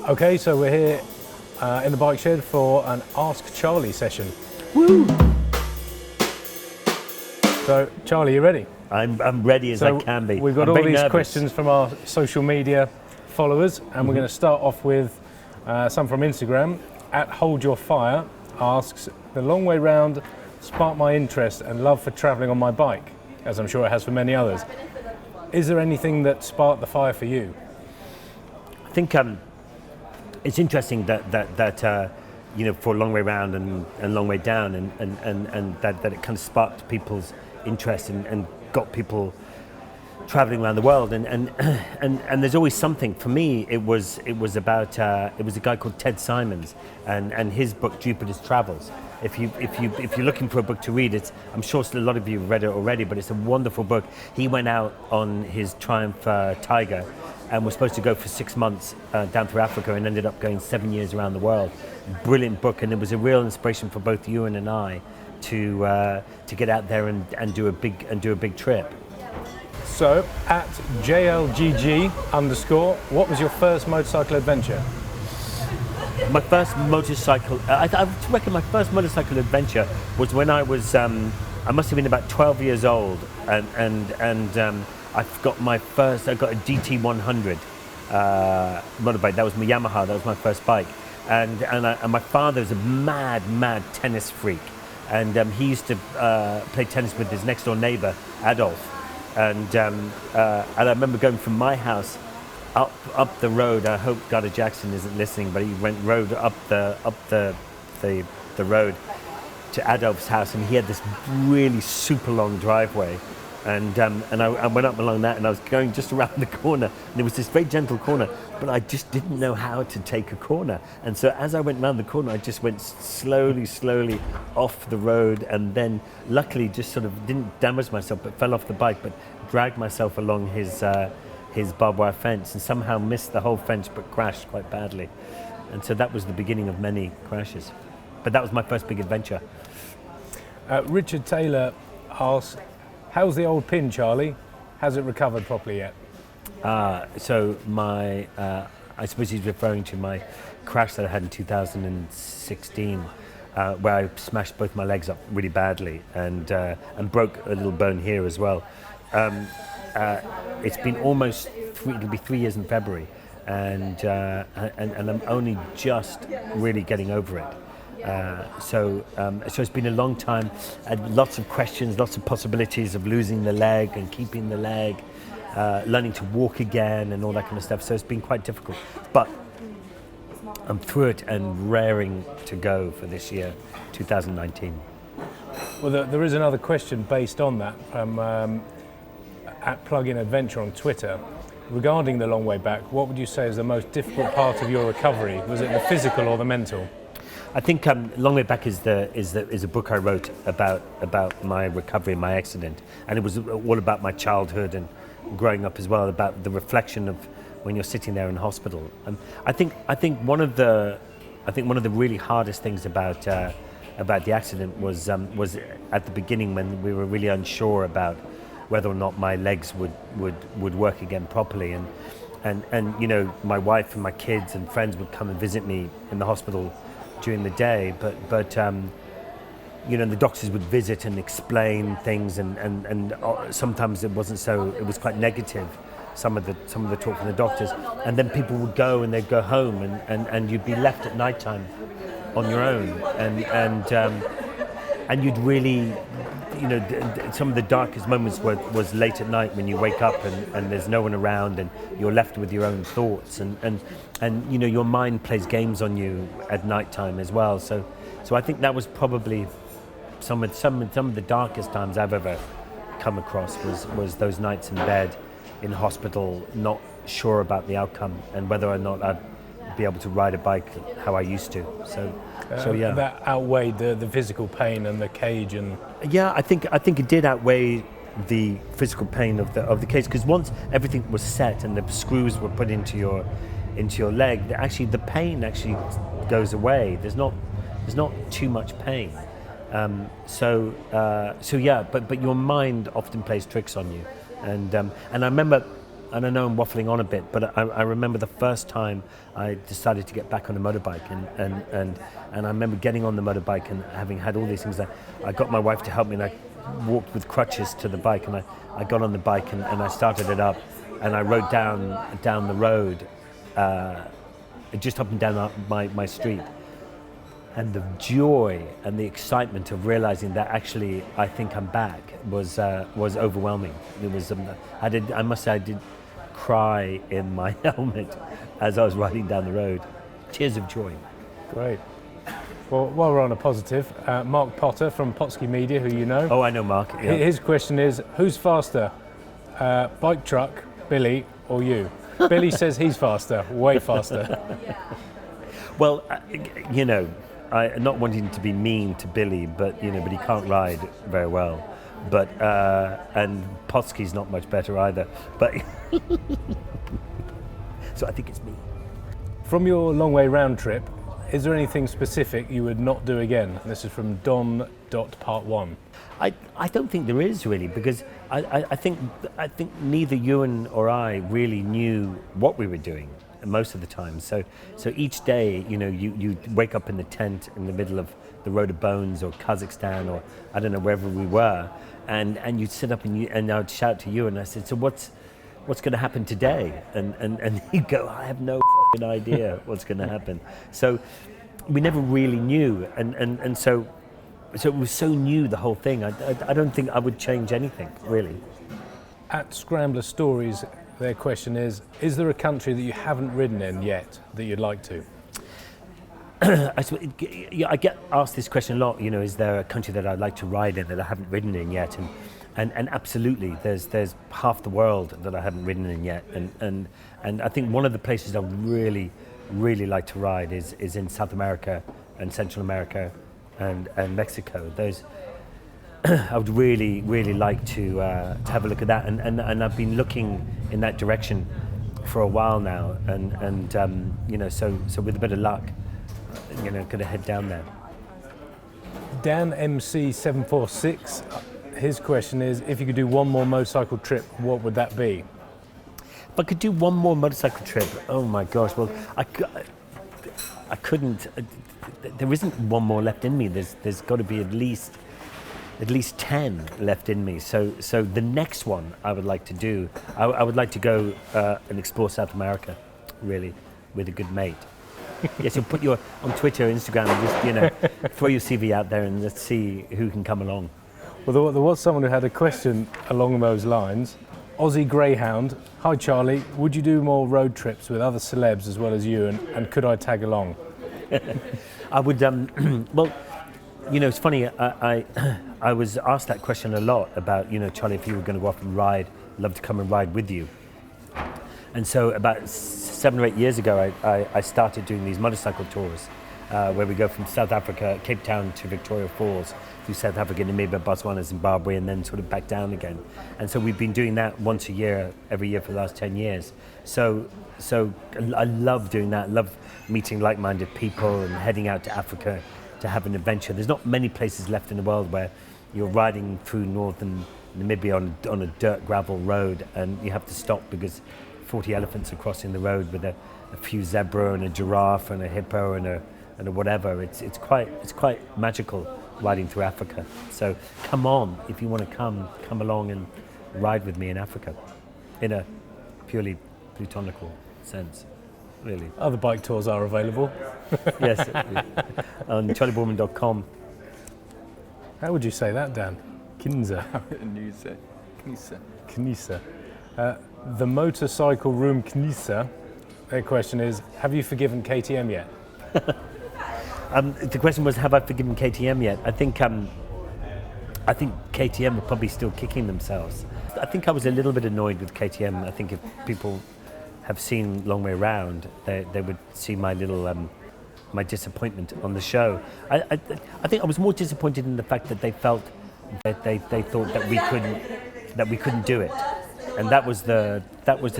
Okay, so we're here in the bike shed for an Ask Charley session. Woo! So, Charley, you ready? I'm ready as I can be. We've got all these questions from our social media followers, and we're going to start off with some from Instagram. @HoldYourFire asks, the long way round sparked my interest and love for travelling on my bike, as I'm sure it has for many others. Is there anything that sparked the fire for you? I think it's interesting that you know, for long way round and long way down, and that it kind of sparked people's interest and got people traveling around the world, and there's always something. For me, it was about it was a guy called Ted Simons and his book Jupiter's Travels. If you're looking for a book to read, I'm sure a lot of you have read it already, but it's a wonderful book. He went out on his Triumph Tiger and was supposed to go for 6 months down through Africa, and ended up going 7 years around the world. Brilliant book, and it was a real inspiration for both you and I to get out there and do a big trip. So, @JLGG_, what was your first motorcycle adventure? My first motorcycle, I reckon my first motorcycle adventure was when I was, I must have been about 12 years old, and I've got I got a DT100 motorbike. That was my Yamaha. That was my first bike, and my father was a mad tennis freak, and he used to play tennis with his next door neighbor Adolf, and I remember going from my house up the road. I hope Garda Jackson isn't listening, but he rode up the road to Adolf's house, and he had this really super long driveway. And I went up along that, and I was going just around the corner, and it was this very gentle corner, but I just didn't know how to take a corner. And so as I went around the corner, I just went slowly off the road, and then luckily just sort of didn't damage myself, but fell off the bike, but dragged myself along his barbed wire fence, and somehow missed the whole fence, but crashed quite badly. And so that was the beginning of many crashes. But that was my first big adventure. Richard Taylor asks, how's the old pin, Charley? Has it recovered properly yet? So I suppose he's referring to my crash that I had in 2016, where I smashed both my legs up really badly and broke a little bone here as well. It's been it'll be 3 years in February, and I'm only just really getting over it. So it's been a long time. Lots of questions, lots of possibilities of losing the leg and keeping the leg, learning to walk again and all that kind of stuff. So it's been quite difficult. But I'm through it and raring to go for this year, 2019. Well, there is another question based on that from @PLUGINADVENTURE on Twitter. Regarding the long way back, what would you say is the most difficult part of your recovery? Was it the physical or the mental? I think Long Way Back is a book I wrote about my recovery and my accident, and it was all about my childhood and growing up as well, about the reflection of when you're sitting there in hospital. I think one of the really hardest things about the accident was at the beginning, when we were really unsure about whether or not my legs would work again properly, and you know, my wife and my kids and friends would come and visit me in the hospital during the day, but you know, the doctors would visit and explain things, and sometimes it was quite negative, some of the talk from the doctors, and then people would go and they'd go home, and you'd be left at night time on your own, and you'd really, you know, some of the darkest moments was late at night when you wake up and there's no one around, and you're left with your own thoughts, and you know, your mind plays games on you at night time as well. So I think that was probably some of the darkest times I've ever come across was those nights in bed in hospital, not sure about the outcome and whether or not I'd be able to ride a bike how I used to. So yeah, that outweighed the physical pain and the cage, and yeah, I think it did outweigh the physical pain of the cage, because once everything was set and the screws were put into your leg, the pain actually goes away. There's not too much pain. So yeah, but your mind often plays tricks on you, and I remember and I know I'm waffling on a bit, but I remember the first time I decided to get back on a motorbike, and I remember getting on the motorbike and having had all these things. I got my wife to help me, and I walked with crutches to the bike, and I got on the bike and I started it up, and I rode down the road, just up and down my street. And the joy and the excitement of realizing that actually I think I'm back was overwhelming. It was I must say I did cry in my helmet as I was riding down the road. Tears of joy. Great. Well, while we're on a positive, Mark Potter from Potsky Media, who you know. Oh, I know Mark. Yeah. His question is, who's faster, Bike Truck, Billy, or you? Billy says he's faster, way faster. Well, not wanting to be mean to Billy, but he can't ride very well. But and Potsky's not much better either. But so I think it's me. From your long way round trip, is there anything specific you would not do again? This is from Don.Part1. I don't think there is really, because I think neither Ewan or I really knew what we were doing most of the time. So each day, you wake up in the tent in the middle of the Road of Bones or Kazakhstan or I don't know, wherever we were, and you'd sit up and I would shout to you, and I said, so what's going to happen today? And he'd go, I have no fucking idea what's going to happen. So we never really knew, and so it was so new, the whole thing. I don't think I would change anything really. At Scrambler Stories, their question is there a country that you haven't ridden in yet that you'd like to? I get asked this question a lot, is there a country that I'd like to ride in that I haven't ridden in yet? And absolutely, there's half the world that I haven't ridden in yet. And I think one of the places I really, really like to ride is in South America and Central America and Mexico. Those I would really, really like to have a look at that, and I've been looking in that direction for a while now, and so with a bit of luck, going to head down there. Dan MC746, his question is, if you could do one more motorcycle trip, what would that be? If I could do one more motorcycle trip, oh my gosh, well, I couldn't. There isn't one more left in me. There's got to be at least 10 left in me. So the next one I would like to do, I would like to go and explore South America, really, with a good mate. Yes, you'll put on Twitter, Instagram, and just throw your CV out there and let's see who can come along. Well, there was someone who had a question along those lines. Aussie Greyhound, hi Charlie, would you do more road trips with other celebs as well as you, and could I tag along? I would, well, it's funny, I was asked that question a lot about, Charlie, if you were going to go off and ride, I'd love to come and ride with you. And so about 7 or 8 years ago, I started doing these motorcycle tours where we go from South Africa, Cape Town to Victoria Falls, through South Africa, Namibia, Botswana, Zimbabwe, and then sort of back down again. And so we've been doing that once a year, every year for the last 10 years. So I love doing that, love meeting like-minded people and heading out to Africa to have an adventure. There's not many places left in the world where you're riding through northern Namibia on a dirt gravel road and you have to stop because 40 elephants are crossing the road with a few zebra and a giraffe and a hippo and a whatever. It's quite magical riding through Africa. So come on, if you want to come along and ride with me in Africa, in a purely plutonical sense, really. Other bike tours are available. Yes, on charleyboorman.com. How would you say that, Dan? Kinza. Knisa. The Motorcycle Room Knisa, their question is, have you forgiven KTM yet? The question was, have I forgiven KTM yet? I think KTM are probably still kicking themselves. I think I was a little bit annoyed with KTM. I think if people have seen Long Way Round, they would see my little my disappointment on the show. I think I was more disappointed in the fact that they felt that they thought that we couldn't do it, and that was the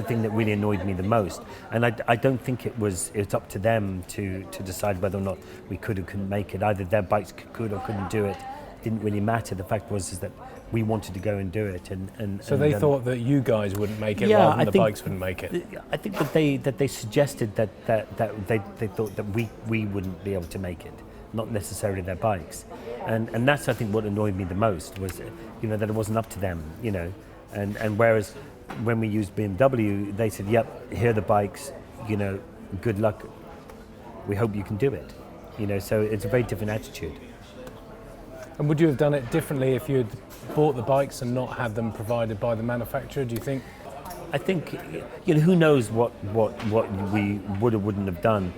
thing that really annoyed me the most. And I don't think it's up to them to decide whether or not we could or couldn't make it. Either their bikes could or couldn't do it. Didn't really matter. The fact was that we wanted to go and do it. And So they thought that you guys wouldn't make it, Yeah, rather than I the think- bikes wouldn't make it. I think that they suggested that they thought that we wouldn't be able to make it, not necessarily their bikes, and that's I think what annoyed me the most was, you know, that it wasn't up to them, you know, and whereas when we used BMW, they said, yep, here are the bikes, you know, good luck, we hope you can do it, you know, so it's a very different attitude. And would you have done it differently if you had bought the bikes and not had them provided by the manufacturer, do you think? I think, you know, who knows what we would or wouldn't have done,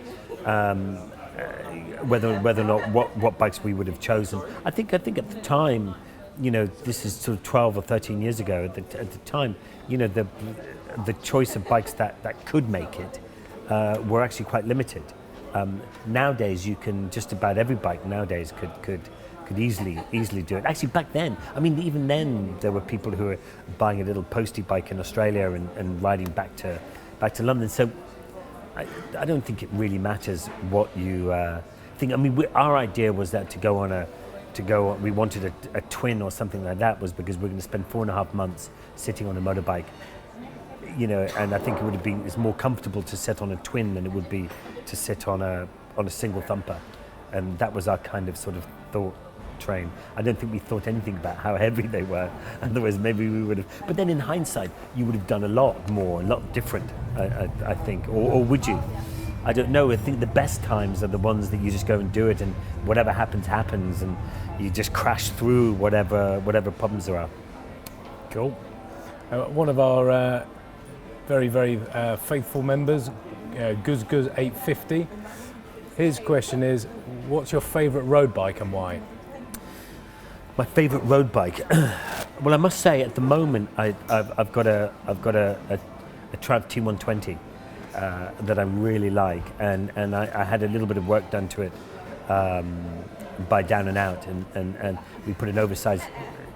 whether or not what bikes we would have chosen. I think at the time, you know, this is sort of 12 or 13 years ago. At the time, you know, the choice of bikes that could make it were actually quite limited. Nowadays, you can just about every bike nowadays could easily do it. Actually, back then, I mean, even then, there were people who were buying a little postie bike in Australia and riding back to London. So I don't think it really matters what you think. I mean, our idea was that we wanted a twin or something like that, was because we're going to spend 4.5 months sitting on a motorbike, you know, and I think it's more comfortable to sit on a twin than it would be to sit on a single thumper, and that was our kind of sort of thought train. I don't think we thought anything about how heavy they were, otherwise maybe we would have. But then in hindsight, you would have done a lot more, a lot different, I think, or would you? I don't know. I think the best times are the ones that you just go and do it, and whatever happens, and you just crash through whatever problems there are. Cool. One of our very, very faithful members, Guz 850, his question is, what's your favourite road bike and why? My favourite road bike? Well, I must say, at the moment, I've got a Triumph T120 that I really like, and I had a little bit of work done to it by Down and Out, and we put an oversized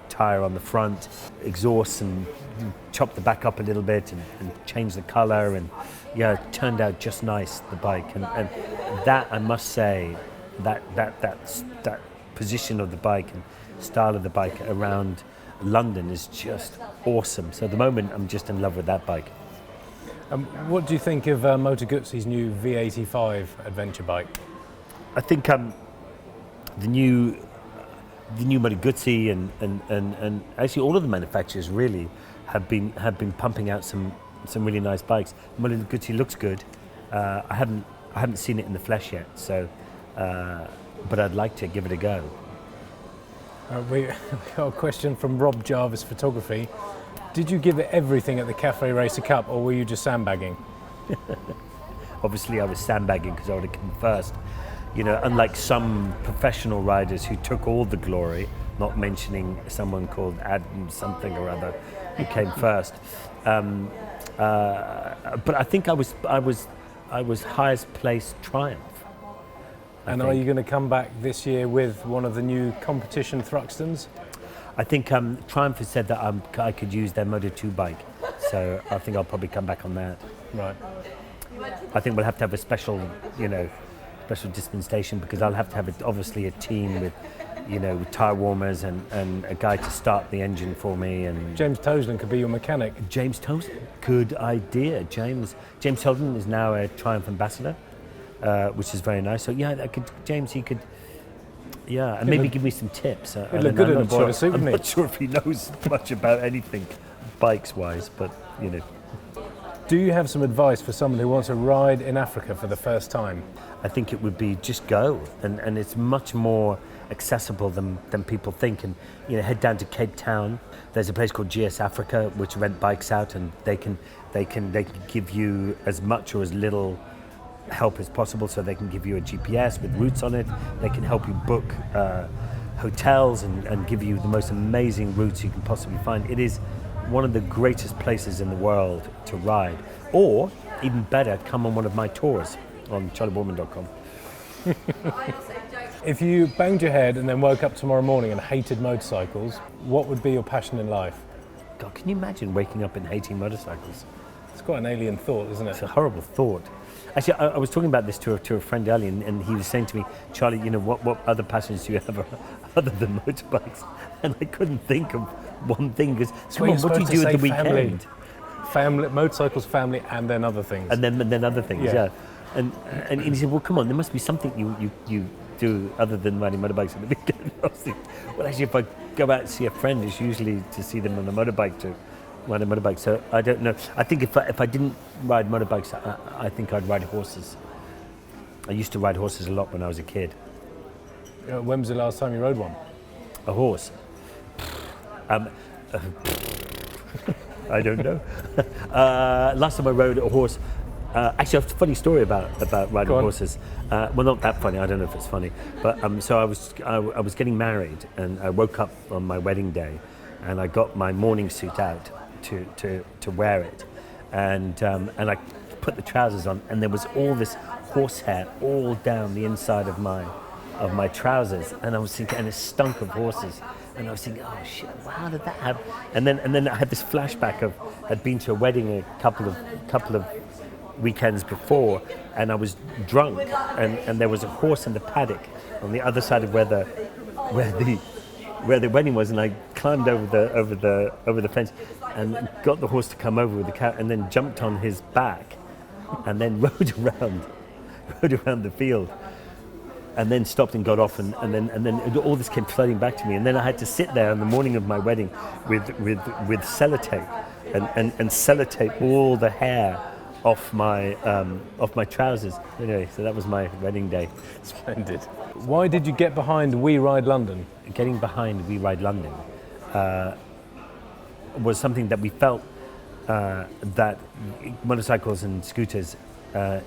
tyre on the front, exhaust, and chopped the back up a little bit, and changed the colour, and yeah, it turned out just nice, the bike, and that, I must say, that position of the bike and style of the bike around London is just awesome. So at the moment, I'm just in love with that bike. What do you think of Moto Guzzi's new V85 adventure bike? I think the new Moto Guzzi and actually all of the manufacturers really have been pumping out some really nice bikes. Moto Guzzi looks good. I haven't seen it in the flesh yet, so but I'd like to give it a go. We got a question from Rob Jarvis Photography. Did you give it everything at the Cafe Racer Cup, or were you just sandbagging? Obviously, I was sandbagging because I would have come first. You know, unlike some professional riders who took all the glory, not mentioning someone called Adam something or other who came first. But I think I was highest placed Triumph. And are you going to come back this year with one of the new competition Thruxtons? I think Triumph has said that I could use their Moto 2 bike, so I think I'll probably come back on that. Right. I think we'll have to have a special dispensation, because I'll have to have obviously a team with, you know, with tyre warmers and a guy to start the engine for me. And James Toseland could be your mechanic. James Toseland, good idea. James Toseland is now a Triumph ambassador, which is very nice. So yeah, he could. Yeah, and maybe give me some tips. He'd look good in a boiler suit, wouldn't he? I'm not sure if he knows much about anything bikes-wise, but, you know. Do you have some advice for someone who wants to ride in Africa for the first time? I think it would be just go, and it's much more accessible than people think. And, you know, head down to Cape Town. There's a place called GS Africa which rent bikes out, and they can give you as much or as little help as possible. So they can give you a GPS with routes on it. They can help you book hotels and give you the most amazing routes you can possibly find. It is one of the greatest places in the world to ride. Or, even better, come on one of my tours on charleyboorman.com. If you banged your head and then woke up tomorrow morning and hated motorcycles, what would be your passion in life? God, can you imagine waking up and hating motorcycles? It's quite an alien thought, isn't it? It's a horrible thought. Actually, I was talking about this to a friend earlier, and he was saying to me, Charlie, you know, what other passions do you have other than motorbikes? And I couldn't think of one thing, because come on, what do you do at the weekend? Family, motorcycles, family, and then other things. And then other things, yeah. And he said, well, come on, there must be something you do other than riding motorbikes at the weekend. I was thinking, well, actually, if I go out and see a friend, it's usually to see them on a motorbike, to ride a motorbike. So I don't know. I think if I didn't ride motorbikes, I think I'd ride horses. I used to ride horses a lot when I was a kid. When was the last time you rode one? A horse? I don't know. Last time I rode a horse, actually, I have a funny story about riding horses. Well, not that funny. I don't know if it's funny, but so I was getting married, and I woke up on my wedding day, and I got my morning suit out to wear it, and I put the trousers on, and there was all this horsehair all down the inside of my trousers, and I was thinking, and it stunk of horses. And I was thinking, oh shit, how did that happen? And then I had this flashback of I'd been to a wedding a couple of weekends before, and I was drunk, and there was a horse in the paddock on the other side of where the wedding was, and I climbed over the fence and got the horse to come over with the cow, and then jumped on his back, and then rode around the field. And then stopped and got off, and then all this came flooding back to me. And then I had to sit there on the morning of my wedding with sellotape and sellotape all the hair off my trousers. Anyway, so that was my wedding day. Splendid. Why did you get behind We Ride London? Getting behind We Ride London was something that we felt that motorcycles and scooters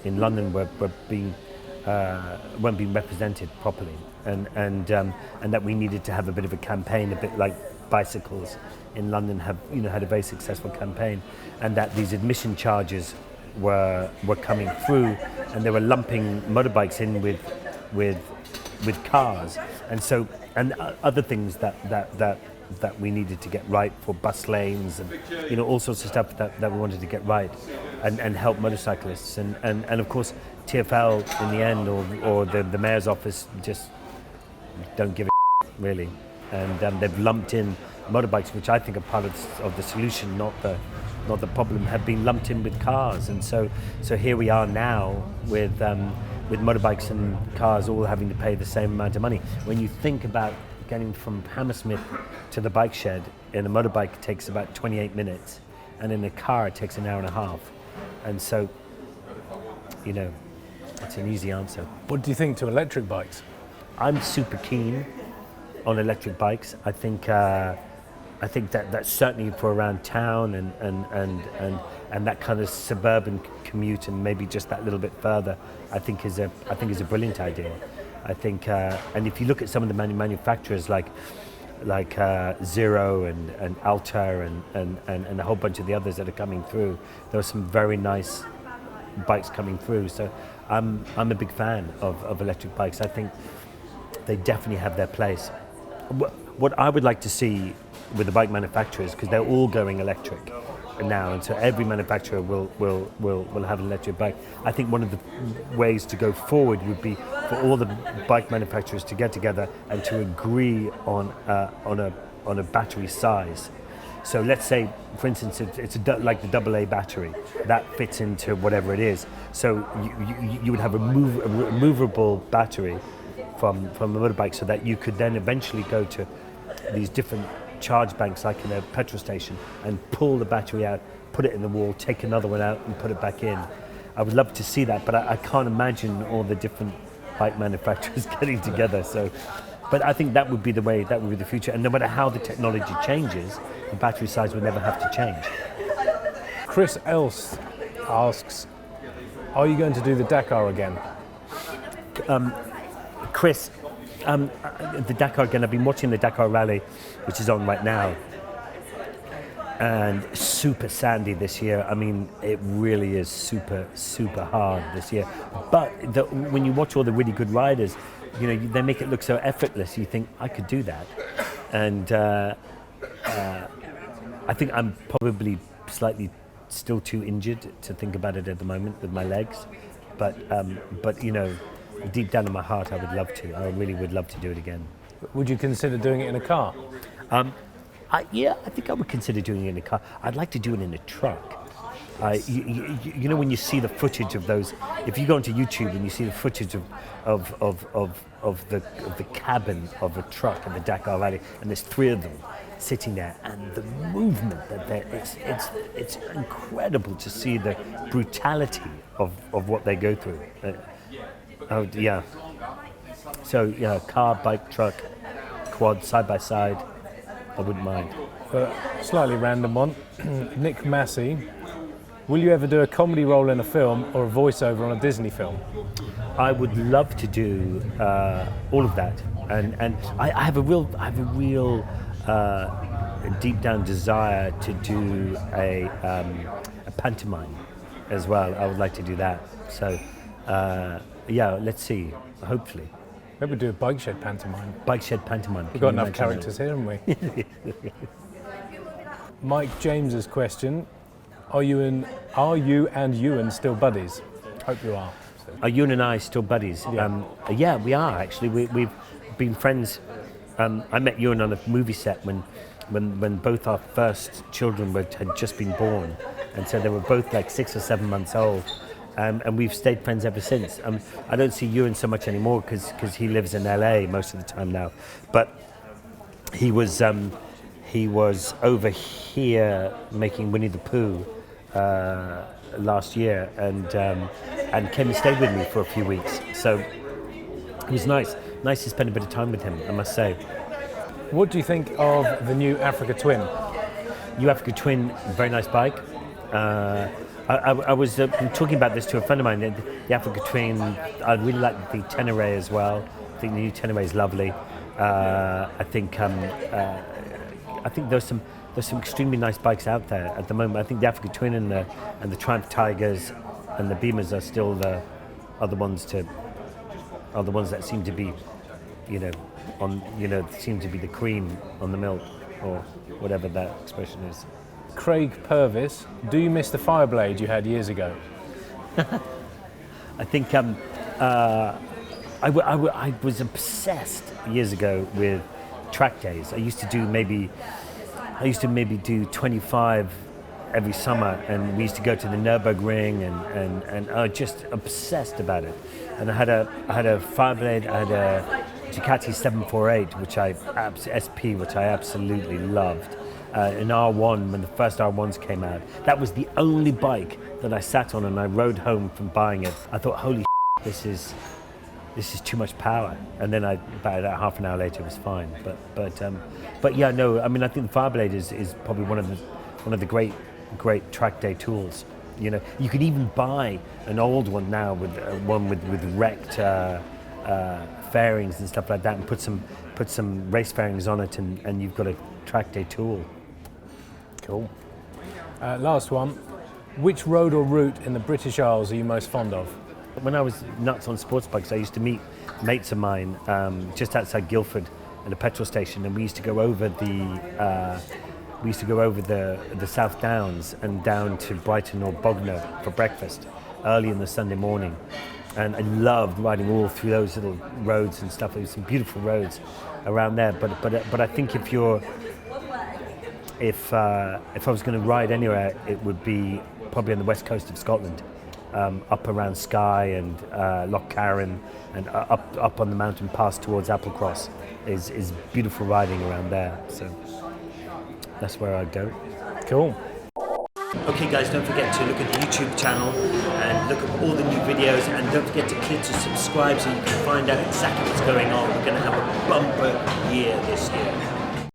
in London weren't being represented properly, and that we needed to have a bit of a campaign, a bit like bicycles in London have had a very successful campaign, and that these admission charges were coming through, and they were lumping motorbikes in with cars, and other things that we needed to get right for bus lanes, and all sorts of stuff that we wanted to get right, and help motorcyclists, and of course TfL in the end, or the mayor's office just don't give a really, and they've lumped in motorbikes, which I think are part of the solution, not the problem, have been lumped in with cars, and so here we are now with motorbikes and cars all having to pay the same amount of money. When you think about getting from Hammersmith to the bike shed in a motorbike takes about 28 minutes, and in a car it takes an hour and a half, and so it's an easy answer. What do you think to electric bikes? I'm super keen on electric bikes. I think that's certainly for around town and that kind of suburban commute, and maybe just that little bit further, I think is a brilliant idea. I think, and if you look at some of the manufacturers like Zero and Alta and a whole bunch of the others that are coming through, there are some very nice bikes coming through. So I'm a big fan of electric bikes. I think they definitely have their place. What I would like to see with the bike manufacturers, because they're all going electric now, and so every manufacturer will have an electric bike. I think one of the ways to go forward would be for all the bike manufacturers to get together and to agree on a battery size. So let's say, for instance, it's like the AA battery that fits into whatever it is. So you would have a movable battery from a motorbike, so that you could then eventually go to these different charge banks, like in a petrol station, and pull the battery out, put it in the wall, take another one out, and put it back in. I would love to see that, but I can't imagine all the different bike manufacturers getting together. So, but I think that would be the way, that would be the future. And no matter how the technology changes, the battery size would never have to change. Chris Else asks, are you going to do the Dakar again? Chris, the Dakar again, I've been watching the Dakar Rally, which is on right now, and super sandy this year. I mean, it really is super, super hard this year. But when you watch all the really good riders, they make it look so effortless. You think, I could do that. And I think I'm probably slightly still too injured to think about it at the moment with my legs. But you know, deep down in my heart, I would love to. I really would love to do it again. Would you consider doing it in a car? Yeah, I think I would consider doing it in a car. I'd like to do it in a truck. You know, when you see the footage of those, if you go onto YouTube and you see the footage of the cabin of a truck in the Dakar Rally, and there's 3 of them sitting there, and the movement that it's incredible to see the brutality of what they go through. Oh yeah. So yeah, car, bike, truck, quad, side by side. I wouldn't mind. A slightly random one. Nick Massey. Will you ever do a comedy role in a film or a voiceover on a Disney film? I would love to do all of that, and I have a real deep down desire to do a pantomime as well. I would like to do that. So yeah, let's see. Hopefully. Maybe do a bike shed pantomime. Bike shed pantomime. We've got enough characters here, haven't we? Mike James's question. Are you and Ewan still buddies? Hope you are. So. Are Ewan and I still buddies? Yeah, yeah, we are actually. We've been friends. I met Ewan on a movie set when both our first children had just been born, and so they were both like 6 or 7 months old, and we've stayed friends ever since. I don't see Ewan so much anymore because he lives in LA most of the time now, but he was over here making Winnie the Pooh last year, and came and stayed with me for a few weeks. So it was nice to spend a bit of time with him, I must say. What do you think of the new Africa Twin? New Africa Twin, very nice bike. I was talking about this to a friend of mine. The Africa Twin, I really like the Tenere as well. I think the new Tenere is lovely. I think there's some extremely nice bikes out there at the moment. I think the Africa Twin and the Triumph Tigers and the Beamers are still the ones that seem to be, seem to be the cream on the milk, or whatever that expression is. Craig Purvis, do you miss the Fireblade you had years ago? I think I was obsessed years ago with track days. I used to maybe do 25 every summer, and we used to go to the Nürburgring, and I was just obsessed about it. And I had a Fireblade, I had a Ducati 748, SP, which I absolutely loved. An R1, when the first R1s came out. That was the only bike that I sat on, and I rode home from buying it. I thought, holy this is too much power. And then about half an hour later, it was fine. But yeah, no. I mean, I think the Fireblade is probably one of the great track day tools. You know, you could even buy an old one now with wrecked fairings and stuff like that, and put some race fairings on it, and you've got a track day tool. Cool. Last one. Which road or route in the British Isles are you most fond of? When I was nuts on sports bikes, I used to meet mates of mine just outside Guildford at a petrol station, and we used to go over the South Downs and down to Brighton or Bognor for breakfast early in the Sunday morning. And I loved riding all through those little roads and stuff. There was some beautiful roads around there. But I think if I was going to ride anywhere, it would be probably on the west coast of Scotland, up around Skye and Loch Carron, and up on the mountain pass towards Applecross is beautiful riding around there. So that's where I'd go. Cool. Okay guys, don't forget to look at the YouTube channel and look at all the new videos, and don't forget to click to subscribe so you can find out exactly what's going on. We're going to have a bumper year this year.